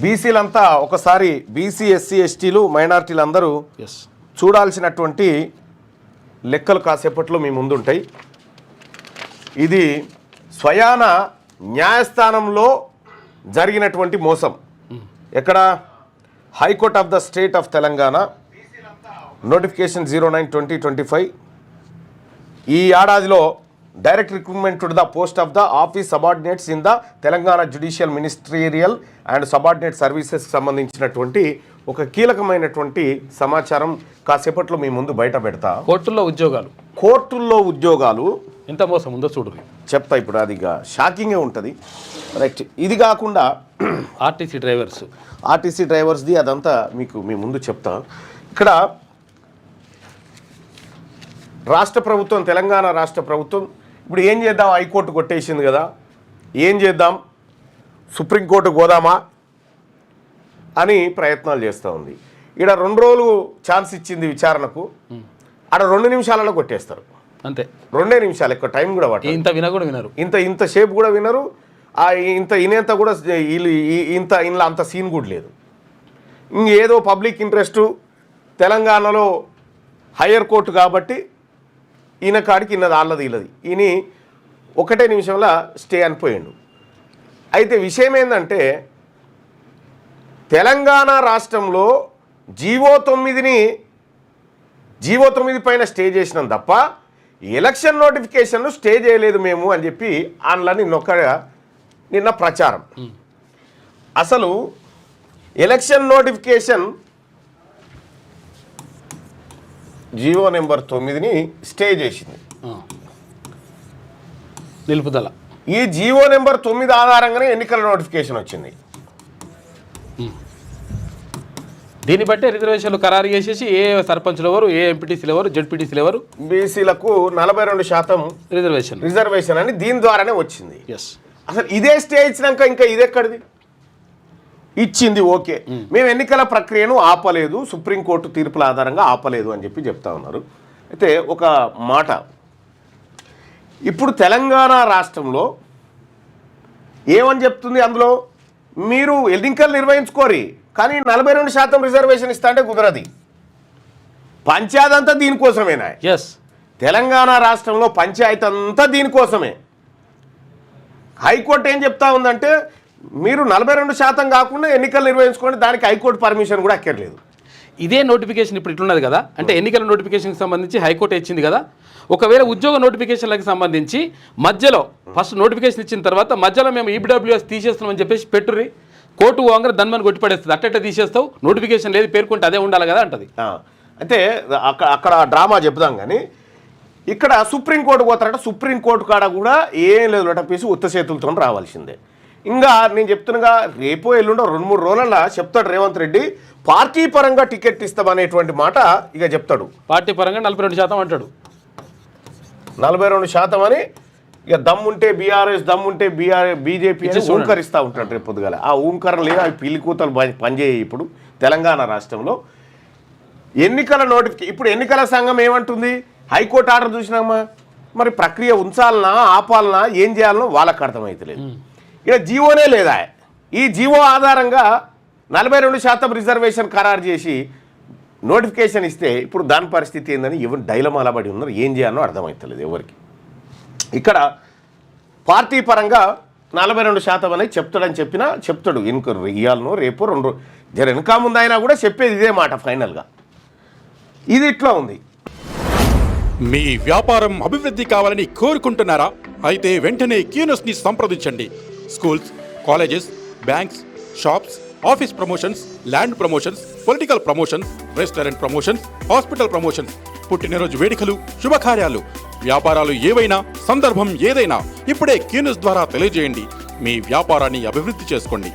బీసీలంతా ఒకసారి BC SC ఎస్టీలు మైనారిటీలు అందరూ చూడాల్సినటువంటి లెక్కలు కాసేపట్లో మీ ముందుంటాయి. ఇది స్వయాన న్యాయస్థానంలో జరిగినటువంటి మోసం. ఎక్కడ? High court of the state of Telangana notification 09/2025 ఈ ఏడాదిలో direct recruitment to the post of the office subordinates in the Telangana judicial ministerial and subordinate సర్వీసెస్కి సంబంధించినటువంటి ఒక కీలకమైనటువంటి సమాచారం కాసేపట్లో మీ ముందు బయట పెడతా. కోర్టుల్లో ఉద్యోగాలు ఎంత మోసం ఉందో చూడు చెప్తా. ఇప్పుడు అది షాకింగే ఉంటుంది. రైట్. ఇది కాకుండా ఆర్టీసీ డ్రైవర్స్ది అదంతా మీకు మీ ముందు చెప్తా. ఇక్కడ రాష్ట్ర ప్రభుత్వం, తెలంగాణ రాష్ట్ర ప్రభుత్వం ఇప్పుడు ఏం చేద్దాం, హైకోర్టు కొట్టేసింది కదా, ఏం చేద్దాం, సుప్రీంకోర్టు పోదామా అని ప్రయత్నాలు చేస్తూ ఉంది. ఇక్కడ 2 రోజులు ఛాన్స్ ఇచ్చింది విచారణకు, ఆడ 2 నిమిషాలలో కొట్టేస్తారు అంతే. 2 నిమిషాలు, ఎక్కువ టైం కూడా పట్టు. వినరు, ఇంత షేప్ కూడా వినరు. ఇంత ఇనేంత కూడా వీళ్ళు ఇంట్లో అంత సీన్ కూడా లేదు. ఇంకేదో పబ్లిక్ ఇంట్రెస్టు, తెలంగాణలో హయ్యర్ కోర్టు కాబట్టి ఈయన కాడికి ఇన్నది ఆళ్ళది వీళ్ళది, ఈయన 1 నిమిషంలో స్టే అనిపోయిండు. అయితే విషయం ఏంటంటే తెలంగాణ రాష్ట్రంలో జీవో 9 పైన స్టే చేసినాం తప్ప ఎలక్షన్ నోటిఫికేషన్ను స్టే చేయలేదు మేము అని చెప్పి ఆన్లైన్ నిన్న ప్రచారం. అసలు ఎలక్షన్ నోటిఫికేషన్ జీవో నెంబర్ 9ని స్టే చేసింది నిలుపుదల. ఈ జీవో నెంబర్ 9 ఆధారంగానే ఎన్నికల నోటిఫికేషన్ వచ్చింది. దీన్ని బట్టి రిజర్వేషన్లు ఖరారు చేసేసి ఏ సర్పంచ్లు ఎవరు, ఏ ఎంపీటీసీలు ఎవరు, జెడ్పీటీసీలు ఎవరు, బీసీలకు 42% రిజర్వేషన్ అని దీని ద్వారానే వచ్చింది. అసలు ఇదే స్టే ఇచ్చినాక ఇంకా ఇది ఎక్కడిది? ఇచ్చింది ఓకే, మేము ఎన్నికల ప్రక్రియను ఆపలేదు, సుప్రీంకోర్టు తీర్పుల ఆధారంగా ఆపలేదు అని చెప్పి చెప్తా ఉన్నారు. అయితే ఒక మాట, ఇప్పుడు తెలంగాణ రాష్ట్రంలో ఏమని చెప్తుంది, అందులో మీరు ఎన్నికలు నిర్వహించుకోరి కానీ 42% రిజర్వేషన్ ఇస్తా అంటే కుదరది. పంచాయతీ అంతా దీనికోసమేనా? తెలంగాణ రాష్ట్రంలో పంచాయతీ అంతా దీనికోసమే. హైకోర్టు ఏం చెప్తా ఉందంటే మీరు 42% కాకుండా ఎన్నికలు నిర్వహించుకోండి, దానికి హైకోర్టు పర్మిషన్ కూడా అక్కర్లేదు. ఇదే నోటిఫికేషన్ ఇప్పుడు ఇట్లున్నది కదా, అంటే ఎన్నికల నోటిఫికేషన్కి సంబంధించి హైకోర్టు ఇచ్చింది కదా. ఒకవేళ ఉద్యోగ నోటిఫికేషన్లకు సంబంధించి మధ్యలో ఫస్ట్ నోటిఫికేషన్ ఇచ్చిన తర్వాత మధ్యలో మేము ఈబీడబ్ల్యూఎస్ తీసేస్తున్నామని చెప్పేసి పెట్టుర్రి, కోర్టు పోగానే దాన్ని కొట్టి పడేస్తుంది. అట్ట తీసేస్తావు, నోటిఫికేషన్ లేదు పేర్కొంటే అదే ఉండాలి కదా అంటది. అయితే అక్కడ డ్రామా చెప్దాం కానీ ఇక్కడ సుప్రీంకోర్టు పోతారట. సుప్రీంకోర్టు కాడ కూడా ఏం లేదు, లొటపీసి ఉత్త చేతులతో రావాల్సిందే. ఇంకా నేను చెప్తున్నగా రేపో ఎల్లుండో 2-3 రోజులలో చెప్తాడు రేవంత్ రెడ్డి, పార్టీ పరంగా టికెట్ ఇస్తామనేటువంటి మాట ఇక చెప్తాడు. పార్టీ పరంగా 42% అంటాడు. 42% అని ఇక దమ్ముంటే బీఆర్ఎస్, దమ్ముంటే బీజేపీ అని ఊంకరిస్తూ ఉంటాడు రేపు పొద్దుగాల. ఆ ఊంకరం లేదు, అవి పిల్లికూతలు పనిచేయాయి. ఇప్పుడు తెలంగాణ రాష్ట్రంలో ఎన్నికల ఇప్పుడు ఎన్నికల సంఘం ఏమంటుంది, హైకోర్టు ఆర్డర్ చూసినామా, మరి ప్రక్రియ ఉంచాలనా ఆపాలనా ఏం చేయాలనో వాళ్ళకి అర్థమవుతలేదు. ఇక జీవోనే లేదా, ఈ జీవో ఆధారంగా 42% రిజర్వేషన్ ఖరారు చేసి నోటిఫికేషన్ ఇస్తే ఇప్పుడు దాని పరిస్థితి ఏందని ఎవరు డైలమాల పడి ఉన్నారు, ఏం చేయాలనో అర్థమవుతలేదు ఎవరికి. ఇక్కడ పార్టీ పరంగా 42% అనేది చెప్తాడు. ఇయ్యాలనో రేపు 2 వెనక ముందు అయినా కూడా చెప్పేది ఇదే మాట ఫైనల్గా. ఇది ఇట్లా ఉంది. మీ వ్యాపారం అభివృద్ధి కావాలని కోరుకుంటున్నారా? అయితే వెంటనే క్యూనస్ని సంప్రదించండి. Schools, colleges, banks, shops, office promotions, land promotions, political promotions, restaurant promotions, hospital promotions, పుట్టినరోజు వేడుకలు, శుభకార్యాలు, వ్యాపారాలు ఏవైనా, సందర్భం ఏదైనా ఇప్పుడే క్యూనస్ ద్వారా తెలియజేయండి. మీ వ్యాపారాన్ని అభివృద్ధి చేసుకోండి.